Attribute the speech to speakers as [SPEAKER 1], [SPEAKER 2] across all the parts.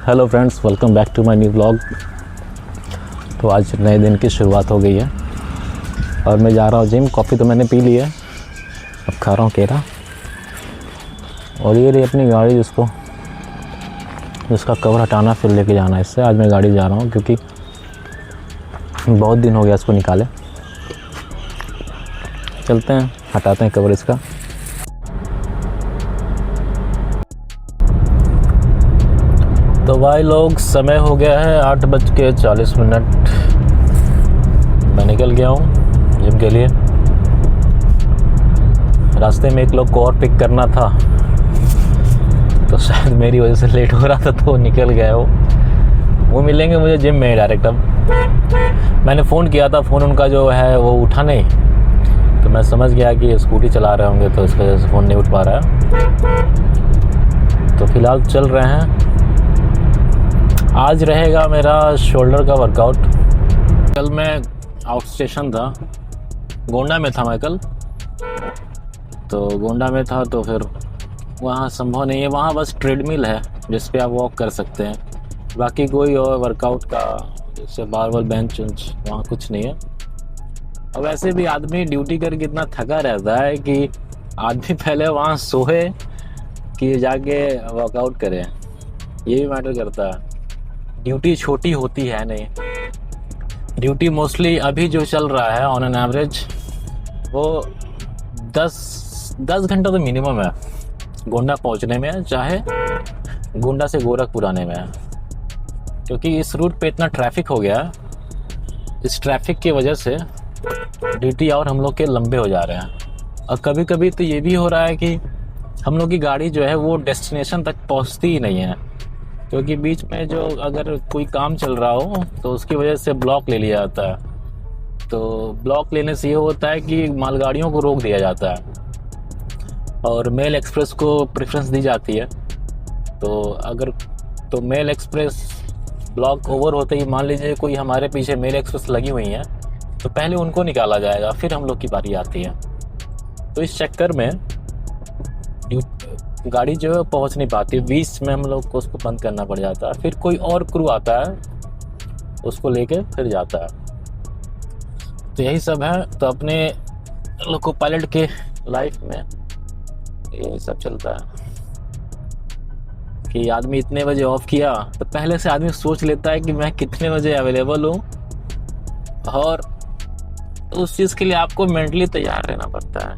[SPEAKER 1] Hello friends, welcome back to my new vlog. तो आज नए दिन की शुरुआत हो गई है और मैं जा रहा हूँ जिम। कॉफ़ी तो मैंने पी ली है, अब खा रहा हूँ केला। और ये रही अपनी गाड़ी जिसका कवर हटाना फिर लेके जाना है। इससे आज मैं गाड़ी जा रहा हूँ क्योंकि बहुत दिन हो गया इसको निकाले। चलते हैं, हटाते हैं कवर इसका। तो भाई लोग, समय हो गया है 8:40। मैं निकल गया हूँ जिम के लिए। रास्ते में एक लोग को और पिक करना था, तो शायद मेरी वजह से लेट हो रहा था तो निकल गए। वो मिलेंगे मुझे जिम में डायरेक्ट। अब मैंने फ़ोन किया था, फ़ोन उनका जो है वो उठा नहीं, तो मैं समझ गया कि स्कूटी चला रहे होंगे तो इस वजह से फ़ोन नहीं उठ पा रहा है। तो फ़िलहाल चल रहे हैं। आज रहेगा मेरा शोल्डर का वर्कआउट। कल मैं आउट स्टेशन था, गोंडा में था मैं कल। तो गोंडा में था तो फिर वहाँ संभव नहीं है, वहाँ बस ट्रेडमिल है जिस पे आप वॉक कर सकते हैं। बाकी कोई और वर्कआउट का जैसे बारबल बेंच वहाँ कुछ नहीं है। और वैसे भी आदमी ड्यूटी करके इतना थका रहता है कि आदमी पहले वहाँ सोए कि जाके वर्कआउट करे, ये भी मैटर करता है। ड्यूटी छोटी होती है नहीं, ड्यूटी मोस्टली अभी जो चल रहा है ऑन एन एवरेज वो 10 घंटा तो मिनिमम है गोंडा पहुंचने में, चाहे गोंडा से गोरखपुर आने में। क्योंकि इस रूट पे इतना ट्रैफिक हो गया, इस ट्रैफिक की वजह से ड्यूटी और हम लोग के लंबे हो जा रहे हैं। और कभी कभी तो ये भी हो रहा है कि हम लोग की गाड़ी जो है वो डेस्टिनेशन तक पहुंचती ही नहीं है, क्योंकि बीच में जो अगर कोई काम चल रहा हो तो उसकी वजह से ब्लॉक ले लिया जाता है। तो ब्लॉक लेने से ये होता है कि मालगाड़ियों को रोक दिया जाता है और मेल एक्सप्रेस को प्रेफरेंस दी जाती है। तो मेल एक्सप्रेस ब्लॉक ओवर होते ही, मान लीजिए कोई हमारे पीछे मेल एक्सप्रेस लगी हुई हैं, तो पहले उनको निकाला जाएगा, फिर हम लोग की बारी आती है। तो इस चक्कर में गाड़ी जो है पहुंच नहीं पाती, बीच में हम लोग को उसको बंद करना पड़ जाता है। फिर कोई और क्रू आता है, उसको लेके फिर जाता है। तो यही सब है। तो अपने लोको पायलट के लाइफ में यही सब चलता है कि आदमी इतने बजे ऑफ किया तो पहले से आदमी सोच लेता है कि मैं कितने बजे अवेलेबल हूँ, और उस चीज़ के लिए आपको मेंटली तैयार रहना पड़ता है।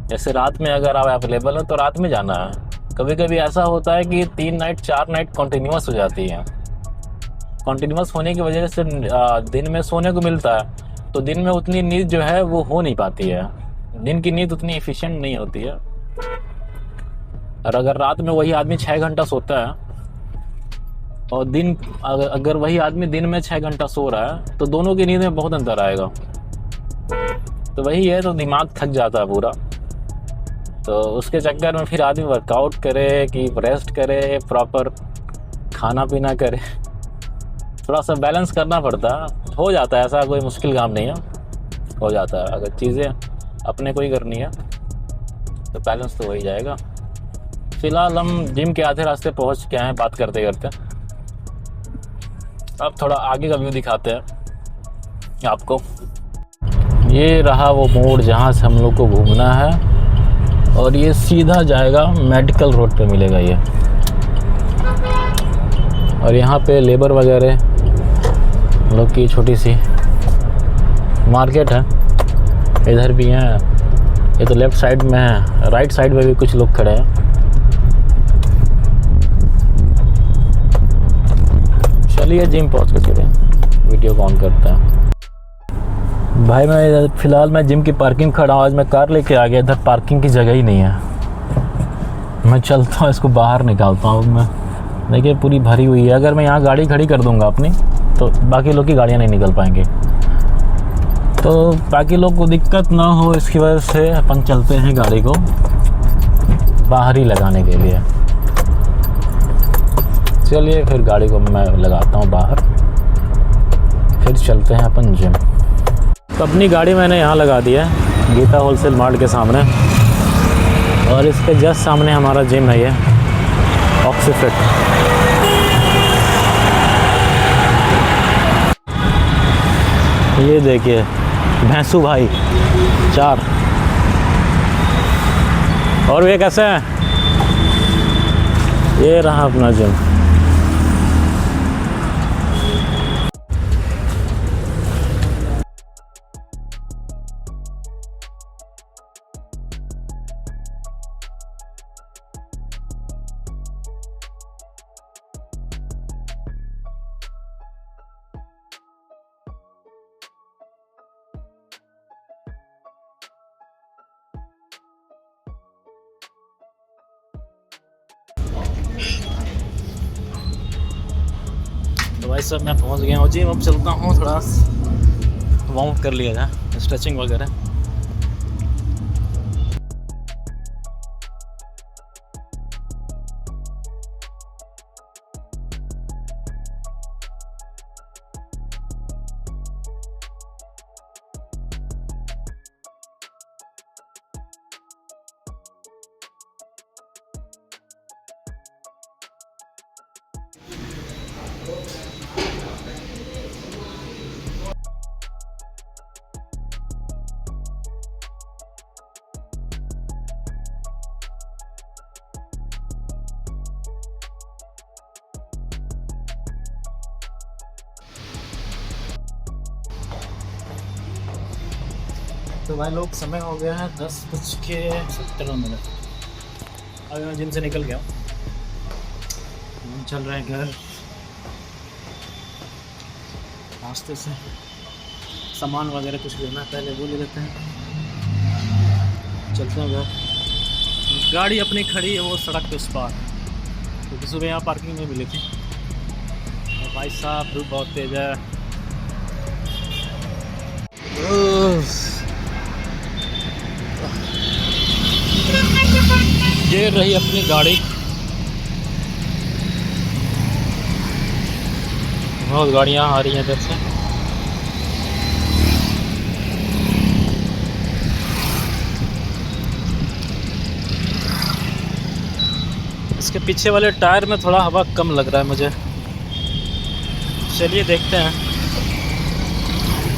[SPEAKER 1] जैसे रात में अगर आप अवेलेबल हो तो रात में जाना है, कभी कभी ऐसा होता है कि 3 नाइट 4 नाइट कंटिन्यूअस हो जाती है। कंटिन्यूअस होने की वजह से दिन में सोने को मिलता है, तो दिन में उतनी नींद जो है वो हो नहीं पाती है। दिन की नींद उतनी एफिशिएंट नहीं होती है। और अगर रात में वही आदमी 6 घंटा सोता है और अगर वही आदमी दिन में 6 घंटा सो रहा है, तो दोनों की नींद में बहुत अंतर आएगा। तो वही है, तो दिमाग थक जाता है पूरा। तो उसके चक्कर में फिर आदमी वर्कआउट करे कि रेस्ट करे, प्रॉपर खाना पीना करे, थोड़ा सा बैलेंस करना पड़ता है। हो जाता है, ऐसा कोई मुश्किल काम नहीं है, हो जाता है। अगर चीज़ें अपने को ही करनी है तो बैलेंस तो हो ही जाएगा। फिलहाल हम जिम के आधे रास्ते पहुंच के हैं बात करते करते। अब थोड़ा आगे का व्यू दिखाते हैं आपको। ये रहा वो मोड़ जहाँ से हम लोग को घूमना है, और ये सीधा जाएगा मेडिकल रोड पे मिलेगा ये। और यहाँ पे लेबर वगैरह लोग की छोटी सी मार्केट है, इधर भी है। ये तो लेफ़्ट साइड में है, राइट साइड में भी कुछ लोग खड़े हैं। चलिए जिम पहुँच के चले, वीडियो को ऑन करते हैं। भाई मैं फ़िलहाल जिम की पार्किंग खड़ा हूँ। आज मैं कार लेके आ गया, इधर पार्किंग की जगह ही नहीं है। मैं चलता हूँ, इसको बाहर निकालता हूँ। मैं देखिए पूरी भरी हुई है। अगर मैं यहाँ गाड़ी खड़ी कर दूँगा अपनी, तो बाकी लोग की गाड़ियाँ नहीं निकल पाएंगी। तो बाकी लोग को दिक्कत ना हो, इसकी वजह से अपन चलते हैं गाड़ी को बाहर ही लगाने के लिए। चलिए फिर गाड़ी को मैं लगाता हूँ बाहर, फिर चलते हैं अपन जिम। तो अपनी गाड़ी मैंने यहाँ लगा दी है, गीता होलसेल मार्ट के सामने, और इसके जस्ट सामने हमारा जिम है, ये ऑक्सीफिट। ये देखिए भैंसू भाई 4, और वे कैसे हैं। ये रहा अपना जिम। तो भाई साहब मैं पहुंच गया हूँ जिम। अब चलता हूँ, थोड़ा वार्म अप कर लिया था, स्ट्रेचिंग वगैरह। तो भाई लोग समय हो गया है 10:17। अभी मैं जिम से निकल गया, हम चल रहे हैं घर। रास्ते से सामान वगैरह कुछ लेना पहले वो ले लेते हैं, चलते हैं घर। गाड़ी अपनी खड़ी है वो सड़क के उस पार, क्योंकि सुबह यहाँ पार्किंग नहीं मिली थी। और भाई साहब धूप बहुत तेज है। ये रही अपनी गाड़ी, बहुत गाड़ियाँ आ रही हैं इधर से। इसके पीछे वाले टायर में थोड़ा हवा कम लग रहा है मुझे। चलिए देखते हैं,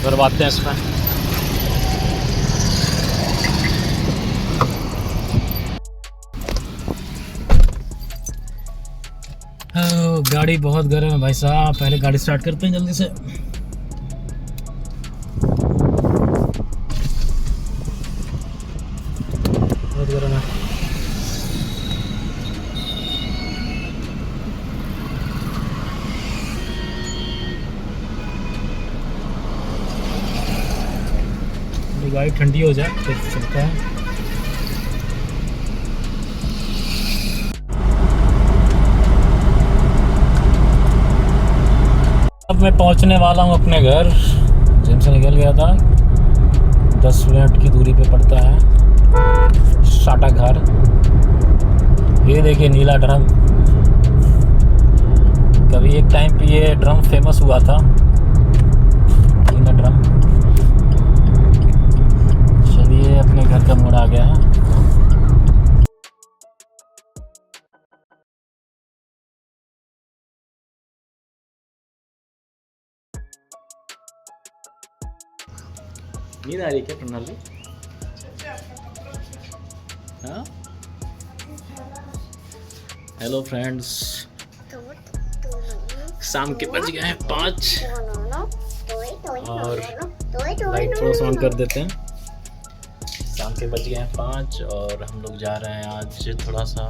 [SPEAKER 1] भरवाते हैं इसमें। गाड़ी बहुत गर्म है भाई साहब, पहले गाड़ी स्टार्ट करते हैं जल्दी से। बहुत गर्म है। हवाई ठंडी हो जाए फिर चलते हैं। अब मैं पहुंचने वाला हूं अपने घर। जिम से निकल गया था, 10 मिनट की दूरी पे पड़ता है साटा घर। ये देखिए नीला ड्रम, कभी एक टाइम पे ये ड्रम फेमस हुआ था, नीला ड्रम। चलिए अपने घर का मोड़ आ गया है। नींद आ रही क्या प्रणाली? हाँ, हेलो फ्रेंड्स, शाम के बज गए हैं 5 और लाइट थोड़ा सा ऑन कर देते हैं। शाम के बज गए हैं 5 और हम लोग जा रहे हैं आज थोड़ा सा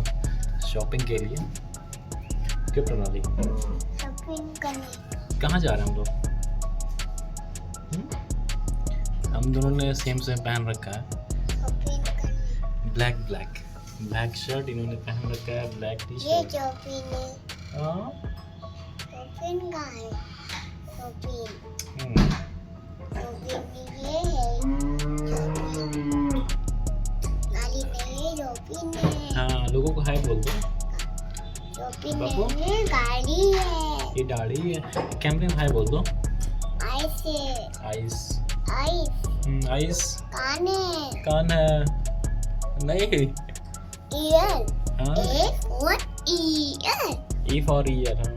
[SPEAKER 1] शॉपिंग के लिए। क्यों प्रणाली, कहाँ जा रहे हैं हम लोग? हम दोनों ने सेम पहन रखा है, ब्लैक शर्ट इन्होंने पहन रखा है, ब्लैक टी शर्ट। ये शॉपिंग है, शॉपिंग का है, शॉपिंग ये है, गाड़ी नहीं, शॉपिंग है। हाँ, लोगों को हाय बोल दो। शॉपिंग नहीं, गाड़ी है, ये गाड़ी है। कैमरे में हाय बोल दो। आइस है, आइस आइस, कान है नहीं, ईयर। हाँ, ई फॉर ईयर। हाँ,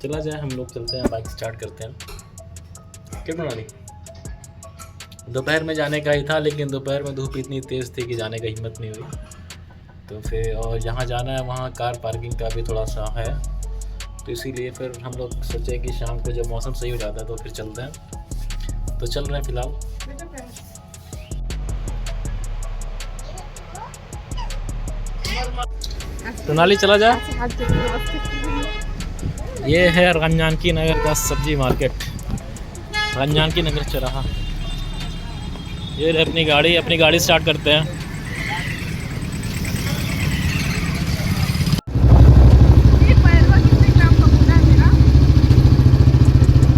[SPEAKER 1] चला जाए, हम लोग चलते हैं, बाइक स्टार्ट करते हैं। क्यों प्रणाली? दोपहर में जाने का ही था, लेकिन दोपहर में धूप इतनी तेज़ थी कि जाने का हिम्मत नहीं हुई। तो फिर और जहाँ जाना है वहाँ कार पार्किंग का भी थोड़ा सा है, तो इसीलिए फिर हम लोग सोचे कि शाम को जब मौसम सही हो जाता है तो फिर चलते हैं। तो चल रहे हैं फिलहाल। प्रणाली चला जा। ये है रंजानकी नगर का सब्जी मार्केट, रंजानकी नगर चौराहा। ये अपनी गाड़ी स्टार्ट करते हैं।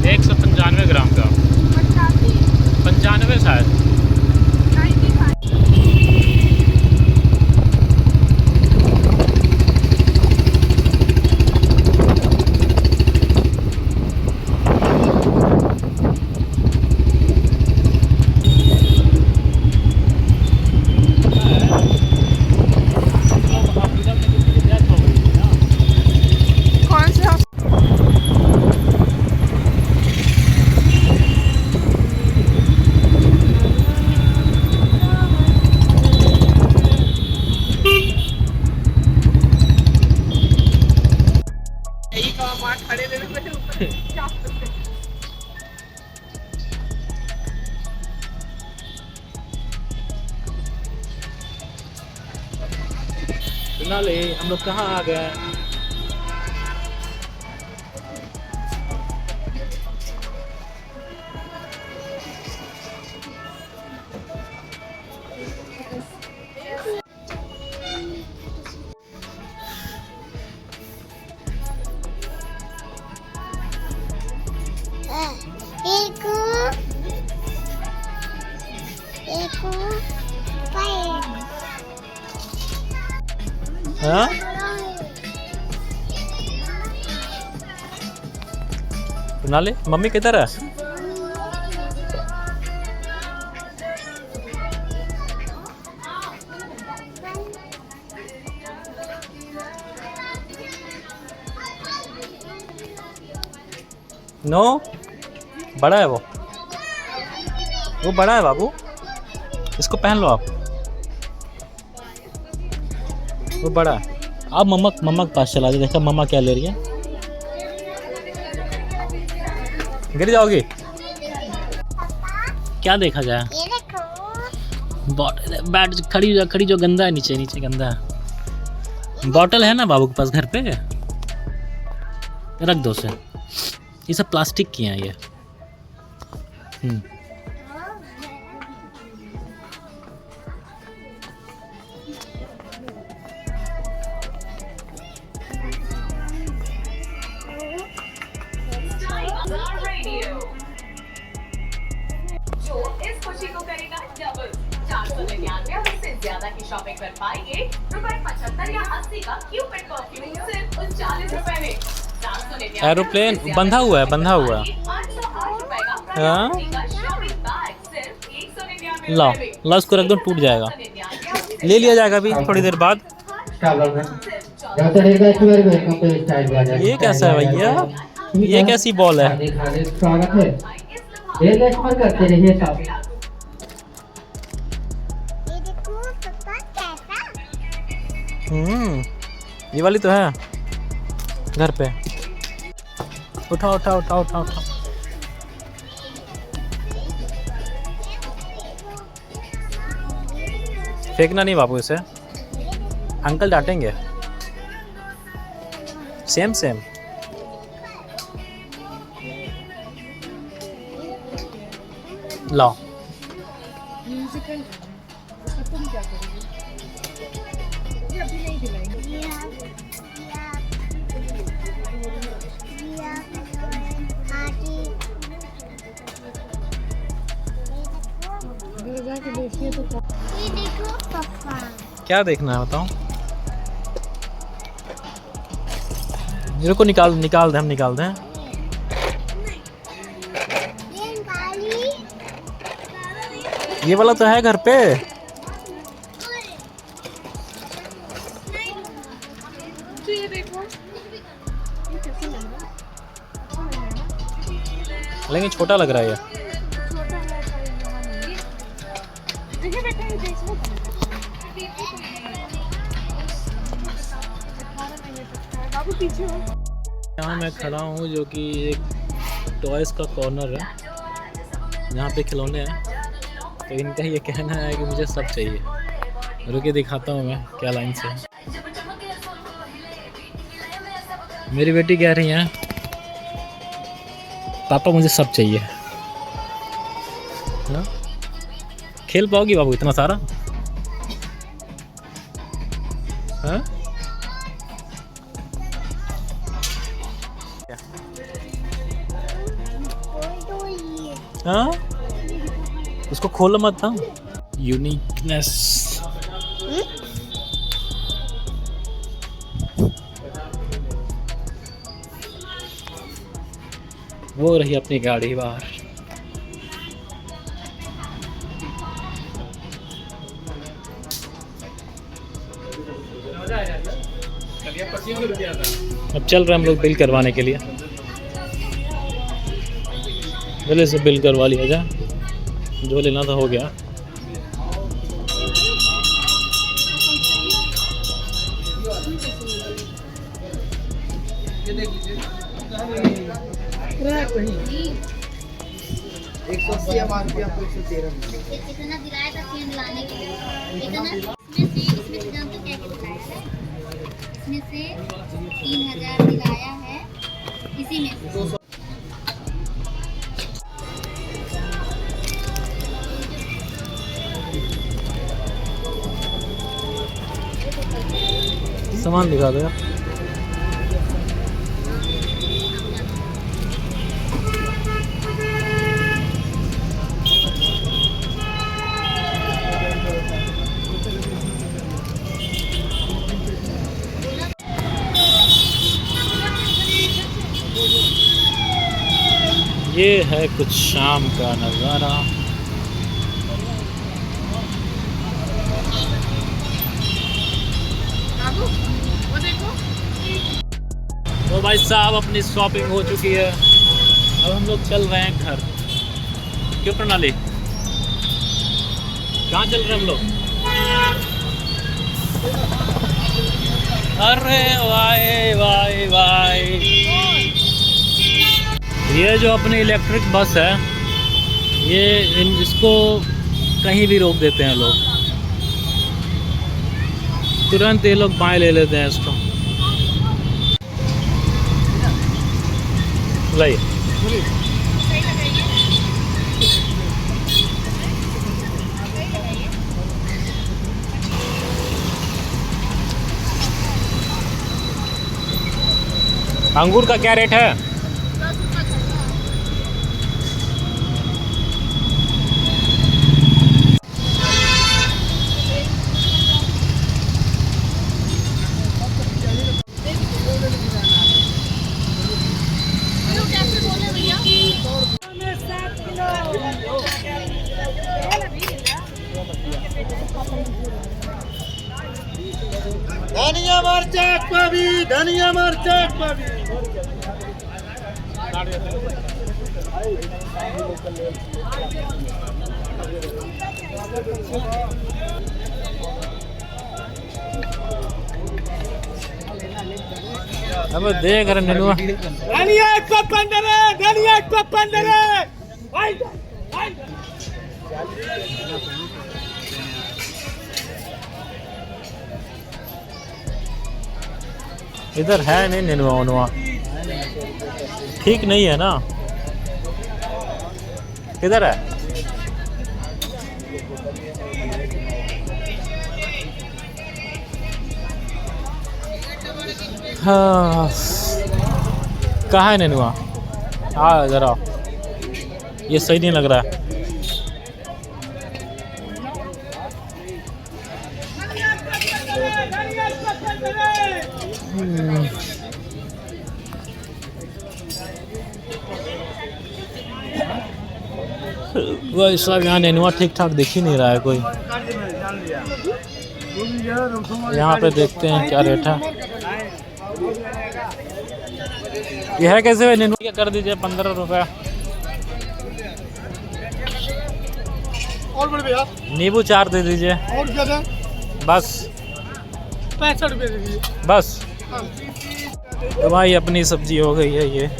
[SPEAKER 1] 195 ग्राम का, 95 शायद। प्रणाली, हम लोग कहाँ आ गए? हाँ? प्रणाली, मम्मी किधर है? नो, बड़ा है वो बड़ा है बाबू, इसको पहन लो आप, वो बड़ा है। आप मम्मा के पास चला जाए, देखा मम्मा क्या ले रही है। गिर जाओगी, क्या देखा जाए? बैठ, खड़ी जो गंदा है, नीचे गंदा है। बॉटल है ना बाबू के पास घर पे, रख दो उसे। ये सब प्लास्टिक की हैं ये।
[SPEAKER 2] पाएंगे ₹75 या 80 का क्यूपिड परफ्यूम सिर्फ 39 रुपए में।
[SPEAKER 1] एरोप्लेन बंधा हुआ है, बंधा हुआ है।
[SPEAKER 2] 808 रुपए का
[SPEAKER 1] हाँ?
[SPEAKER 2] का शॉपिंग बैग सिर्फ 199
[SPEAKER 1] ला
[SPEAKER 2] रुपए में।
[SPEAKER 1] ला उसको रख दो, टूट जाएगा। ले लिया जाएगा अभी थोड़ी देर बाद। ये कैसा है भैया, ये कैसी बॉल है?
[SPEAKER 3] करते रहिए साहब।
[SPEAKER 1] ये वाली तो है घर पे। उठाओ उठाओ उठाओ उठाओ उठाओ। फेंकना नहीं बाबू इसे, अंकल डांटेंगे। Same same. लाओ।
[SPEAKER 4] तुम क्या करोगे? ये अभी नहीं दिलाएंगे। जाके देखिए तो ये देखो पापा।
[SPEAKER 1] क्या देखना है बताओ? मेरे को निकाल निकाल दे, हम निकाल दें। ये वाला तो है घर पे।
[SPEAKER 4] ये देखो ये कैसे लग रहा है?
[SPEAKER 1] लेकिन छोटा लग रहा है ये।
[SPEAKER 4] छोटा है देखिए बेटा, ये देख लो। 18 महीने तक का है बाबू, पीछे हो।
[SPEAKER 1] यहाँ मैं खड़ा हूँ जो कि एक टॉयज़ का कॉर्नर है, यहाँ पे खिलौने हैं। तो इनका ये कहना है कि मुझे सब चाहिए। रुके दिखाता हूँ मैं क्या लाइन से। मेरी बेटी कह रही है पापा मुझे सब चाहिए। हाँ? खेल पाओगी बाबू इतना सारा? हाँ? हाँ? उसको खोलो मत। हाँ, यूनिकनेस। वो रही अपनी गाड़ी बाहर। अब चल रहे हम लोग बिल करवाने के लिए। पहले से बिल करवा लिया जा, जो लेना था हो गया।
[SPEAKER 5] कितना दिलाया था चेंज लाने के लिए? इसमें से जानते क्या क्या दिलाया है? इसमें से 3000 दिलाया है, इसी में से।
[SPEAKER 1] सामान दिखा दो यार। ये है कुछ शाम का नज़ारा। तो भाई साहब अपनी शॉपिंग हो चुकी है, अब हम लोग चल रहे हैं घर। क्यों प्रणाली, कहाँ चल रहे हैं हम लोग? अरे वाई वाई वाई, ये जो अपनी इलेक्ट्रिक बस है, ये इसको कहीं भी रोक देते हैं लोग, तुरंत ये लोग बाएं ले लेते हैं इसको। लाइए अंगूर का क्या रेट है?
[SPEAKER 3] पावी धनिया मरचा पावी
[SPEAKER 1] अब देख रहे नेनुआ
[SPEAKER 3] धनिया 115 धनिया 115
[SPEAKER 1] इधर है नहीं नेनुआ वनुआ, ठीक नहीं है ना। किधर है? हाँ, कहाँ है नेनुआ? हाँ ज़रा, ये सही नहीं लग रहा है। वही सब यहाँ नेनुआ ठीक ठाक दिख ही नहीं रहा है कोई। यहाँ पे देखते हैं क्या रेट है। ये है कैसे भाई नेनुआ? कर दीजिए 15 रुपये।
[SPEAKER 3] और बड़े भैया
[SPEAKER 1] नींबू 4 दे दीजिए।
[SPEAKER 3] और ज्यादा
[SPEAKER 1] बस
[SPEAKER 3] 65 रुपये दे दीजिए।
[SPEAKER 1] बस। तो भाई अपनी सब्जी हो गई है ये।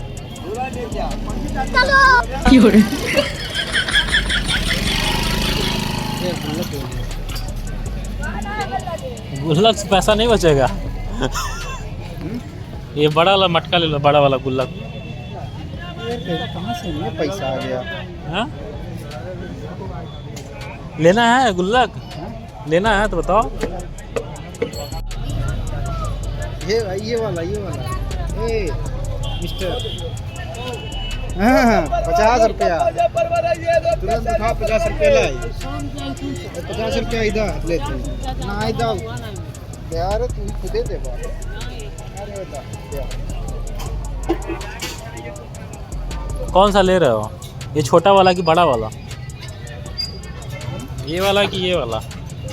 [SPEAKER 1] गुल्लक से पैसा नहीं बचेगा। ये बड़ा वाला मटका ले लो, बड़ा वाला गुल्लक।
[SPEAKER 3] कहाँ से ये पैसा आ गया?
[SPEAKER 1] हाँ? लेना है गुल्लक? लेना है तो बताओ।
[SPEAKER 3] ये वाला ए मिस्टर 50 रुपया तुरंत उठा 50 रुपया लाई 50 रुपया इधर ले तू ना इधर यार तू खुदे दे बा अरे बता
[SPEAKER 1] कौन सा ले रहे हो? ये छोटा वाला कि बड़ा वाला? ये वाला कि ये वाला?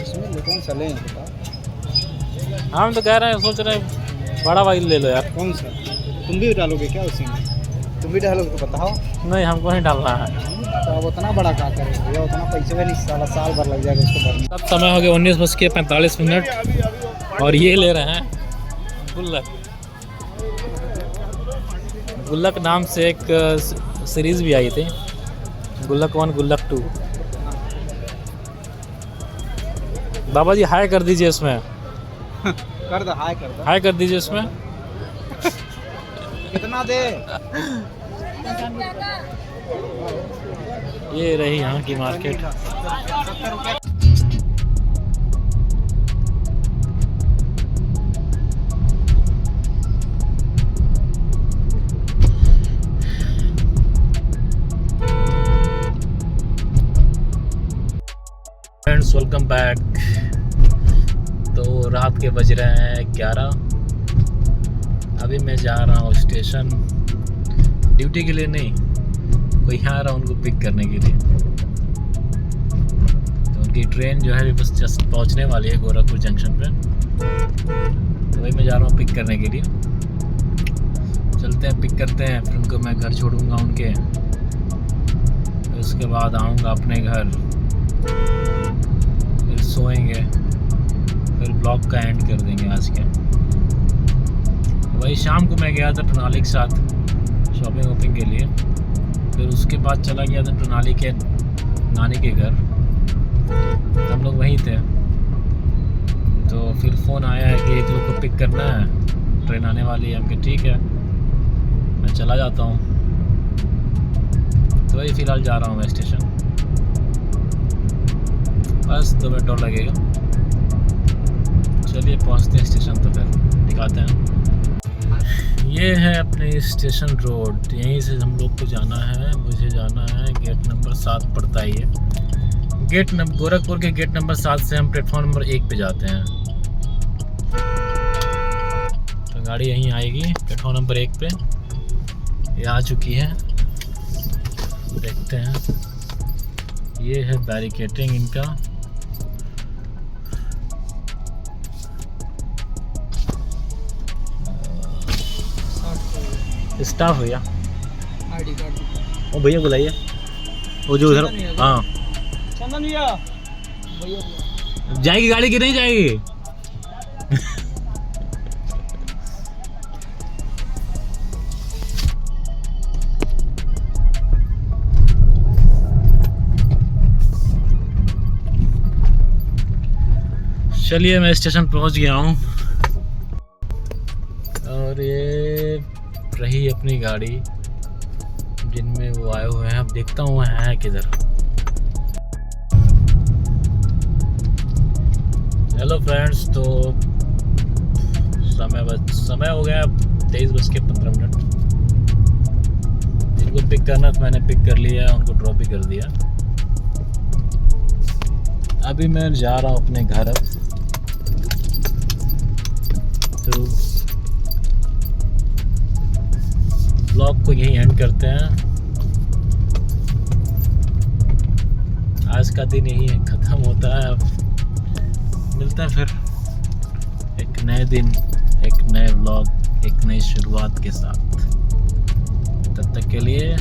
[SPEAKER 3] इसमें कौन सा लें बता।
[SPEAKER 1] हम तो कह रहे हैं, सोच रहे हैं बड़ा वाला ले लो यार।
[SPEAKER 3] कौन सा? तुम भी डालोगे क्या उसमें? तुम भी डालोगे तो बताओ।
[SPEAKER 1] नहीं, हमको नहीं डालना है।
[SPEAKER 3] तो अब उतना बड़ा क्या करेंगे भैया, उतना पैसे भी नहीं, साल भर लग जाएगा उसको भरने।
[SPEAKER 1] अब समय हो गया 19:45 और ये ले रहे हैं गुल्लक। गुल्लक नाम से एक सीरीज़ भी आई थी, गुल्लक 1 गुल्लक 2। बाबा जी हाई कर दीजिए इसमें।
[SPEAKER 3] कर दो हाई कर दो।
[SPEAKER 1] हाई कर दीजिए इसमें।
[SPEAKER 3] कितना दे?
[SPEAKER 1] ये रही यहाँ की मार्केट। Friends welcome back. तो रात के बज रहे हैं 11। अभी मैं जा रहा हूँ स्टेशन, ड्यूटी के लिए नहीं, कोई यहाँ आ रहा उनको पिक करने के लिए। तो उनकी ट्रेन जो है बस जस्ट पहुँचने वाली है गोरखपुर जंक्शन पे, तो वही मैं जा रहा हूँ पिक करने के लिए। चलते हैं, पिक करते हैं, फिर उनको मैं घर छोड़ूंगा उनके, फिर उसके बाद आऊँगा अपने घर, फिर सोएंगे, फिर ब्लॉग का एंड कर देंगे आज के। वही शाम को मैं गया था टोनाली के साथ शॉपिंग वॉपिंग के लिए, फिर उसके बाद चला गया था टोनाली के नानी के घर, तो हम लोग वहीं थे। तो फिर फ़ोन आया है कि तुम को पिक करना है, ट्रेन आने वाली है। हम कहा ठीक है, मैं चला जाता हूँ। तो वही फ़िलहाल जा रहा हूँ मैं स्टेशन, बस 2 मिनट और लगेगा। चलिए पहुँचते हैं स्टेशन, तो फिर दिखाते हैं। ये है अपने स्टेशन रोड, यहीं से हम लोग को जाना है। मुझे जाना है गेट नंबर 7 पड़ता है ये गेट नंबर, गोरखपुर के गेट नंबर 7 से हम प्लेटफॉर्म नंबर 1 पे जाते हैं। तो गाड़ी यहीं आएगी प्लेटफॉर्म नंबर 1 पे, ये आ चुकी है। देखते हैं, ये है बैरिकेटिंग इनका। स्टाफ भैया,
[SPEAKER 3] आईडी कार्ड
[SPEAKER 1] वो भैया बुलाइए, वो जो उधर। हाँ
[SPEAKER 3] चंदन भैया
[SPEAKER 1] जाएगी गाड़ी की नहीं जाएगी? चलिए मैं स्टेशन पहुंच गया हूँ और ये रही अपनी गाड़ी जिनमें वो आए हुए हैं। अब देखता हूँ है किधर। हेलो फ्रेंड्स, तो समय हो गया 23:15। जिनको पिक करना था मैंने पिक कर लिया, उनको ड्रॉप भी कर दिया। अभी मैं जा रहा हूँ अपने घर। तो ब्लॉग को यहीं एंड करते हैं। आज का दिन यही ख़त्म होता है। अब मिलते हैं फिर एक नए दिन, एक नए ब्लॉग, एक नई शुरुआत के साथ। तब तक के लिए